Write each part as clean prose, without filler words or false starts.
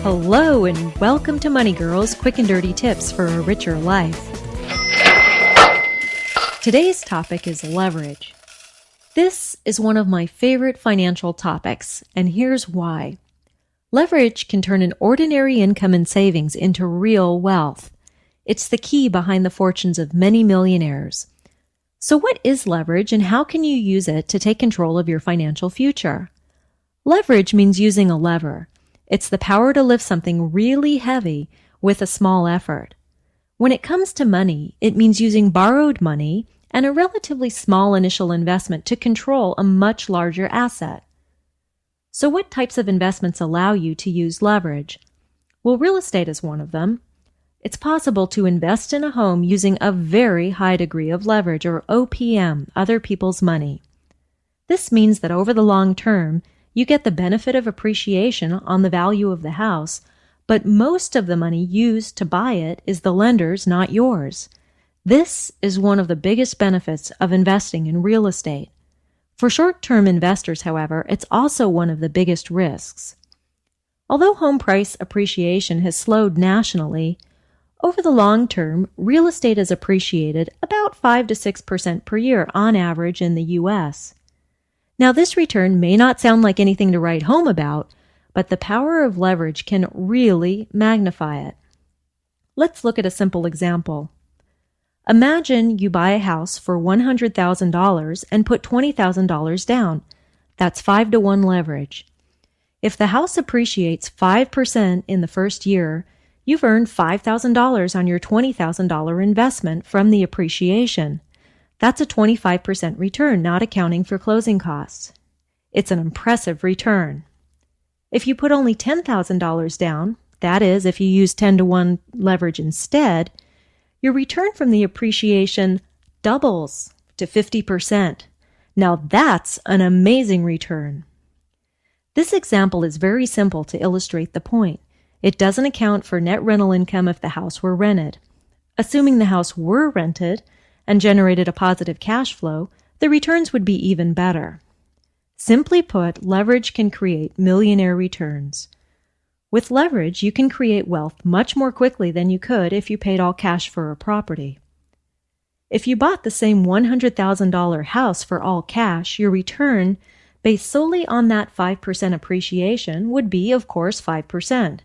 Hello and welcome to Money Girls, quick and dirty tips for a richer life. Today's topic is leverage. This is one of my favorite financial topics, and here's why. Leverage can turn an ordinary income and savings into real wealth. It's the key behind the fortunes of many millionaires. So what is leverage and how can you use it to take control of your financial future? Leverage means using a lever. It's the power to lift something really heavy with a small effort. When it comes to money, it means using borrowed money and a relatively small initial investment to control a much larger asset. So what types of investments allow you to use leverage? Well, real estate is one of them. It's possible to invest in a home using a very high degree of leverage, or OPM, other people's money. This means that over the long term, you get the benefit of appreciation on the value of the house, but most of the money used to buy it is the lender's, not yours. This is one of the biggest benefits of investing in real estate. For short-term investors, however, it's also one of the biggest risks. Although home price appreciation has slowed nationally, over the long term, real estate has appreciated about 5 to 6% per year on average in the U.S. Now, this return may not sound like anything to write home about, but the power of leverage can really magnify it. Let's look at a simple example. Imagine you buy a house for $100,000 and put $20,000 down. That's 5-to-1 leverage. If the house appreciates 5% in the first year, you've earned $5,000 on your $20,000 investment from the appreciation. That's a 25% return, not accounting for closing costs. It's an impressive return. If you put only $10,000 down, that is, if you use 10-to-1 leverage instead, your return from the appreciation doubles to 50%. Now that's an amazing return. This example is very simple to illustrate the point. It doesn't account for net rental income if the house were rented. Assuming the house were rented and generated a positive cash flow, the returns would be even better. Simply put, leverage can create millionaire returns. With leverage, you can create wealth much more quickly than you could if you paid all cash for a property. If you bought the same $100,000 house for all cash, your return, based solely on that 5% appreciation, would be, of course, 5%.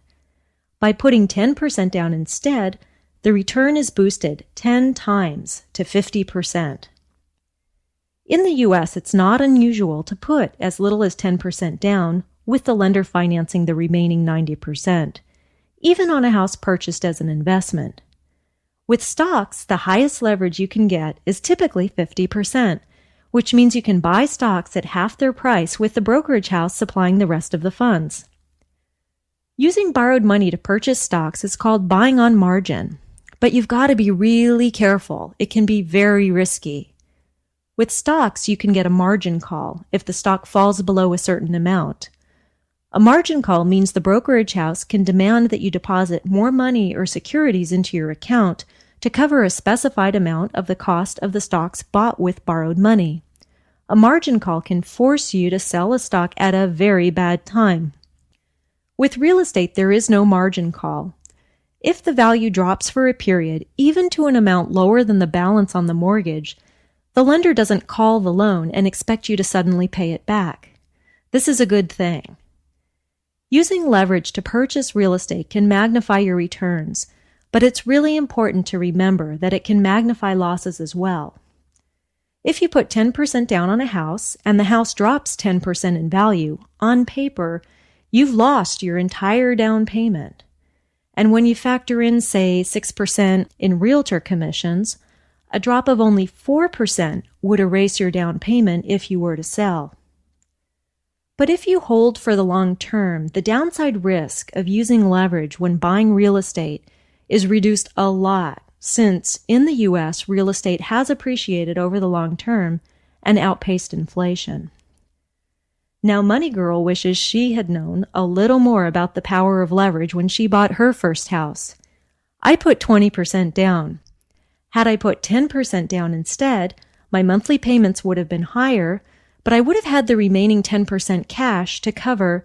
By putting 10% down instead, the return is boosted 10 times to 50%. In the U.S., it's not unusual to put as little as 10% down, with the lender financing the remaining 90%, even on a house purchased as an investment. With stocks, the highest leverage you can get is typically 50%, which means you can buy stocks at half their price with the brokerage house supplying the rest of the funds. Using borrowed money to purchase stocks is called buying on margin. But you've got to be really careful. It can be very risky. With stocks, you can get a margin call if the stock falls below a certain amount. A margin call means the brokerage house can demand that you deposit more money or securities into your account to cover a specified amount of the cost of the stocks bought with borrowed money. A margin call can force you to sell a stock at a very bad time. With real estate, there is no margin call. If the value drops for a period, even to an amount lower than the balance on the mortgage, the lender doesn't call the loan and expect you to suddenly pay it back. This is a good thing. Using leverage to purchase real estate can magnify your returns, but it's really important to remember that it can magnify losses as well. If you put 10% down on a house and the house drops 10% in value, on paper, you've lost your entire down payment. And when you factor in, say, 6% in realtor commissions, a drop of only 4% would erase your down payment if you were to sell. But if you hold for the long term, the downside risk of using leverage when buying real estate is reduced a lot, since in the U.S., real estate has appreciated over the long term and outpaced inflation. Now, Money Girl wishes she had known a little more about the power of leverage when she bought her first house. I put 20% down. Had I put 10% down instead, my monthly payments would have been higher, but I would have had the remaining 10% cash to cover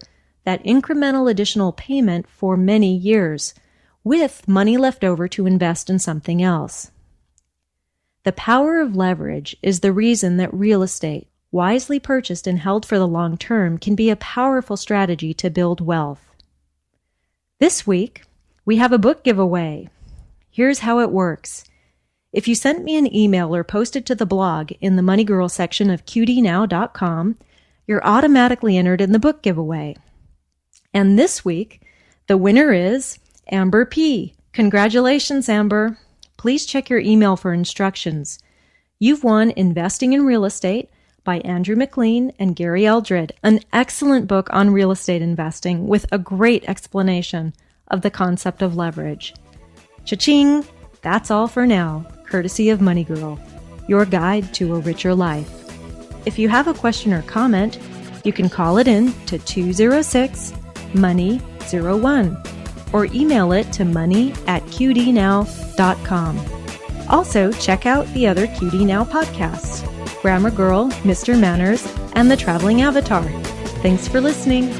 that incremental additional payment for many years, with money left over to invest in something else. The power of leverage is the reason that real estate, wisely purchased and held for the long term, can be a powerful strategy to build wealth. This week, we have a book giveaway. Here's how it works. If you sent me an email or posted to the blog in the Money Girl section of qdnow.com, you're automatically entered in the book giveaway. And this week, the winner is Amber P. Congratulations, Amber. Please check your email for instructions. You've won Investing in Real Estate by Andrew McLean and Gary Eldred, an excellent book on real estate investing with a great explanation of the concept of leverage. Cha-ching! That's all for now, courtesy of Money Girl, your guide to a richer life. If you have a question or comment, you can call it in to 206-MONEY-01 or email it to money@qdnow.com. Also, check out the other QD Now podcasts, Grammar Girl, Mr. Manners, and The Traveling Avatar. Thanks for listening.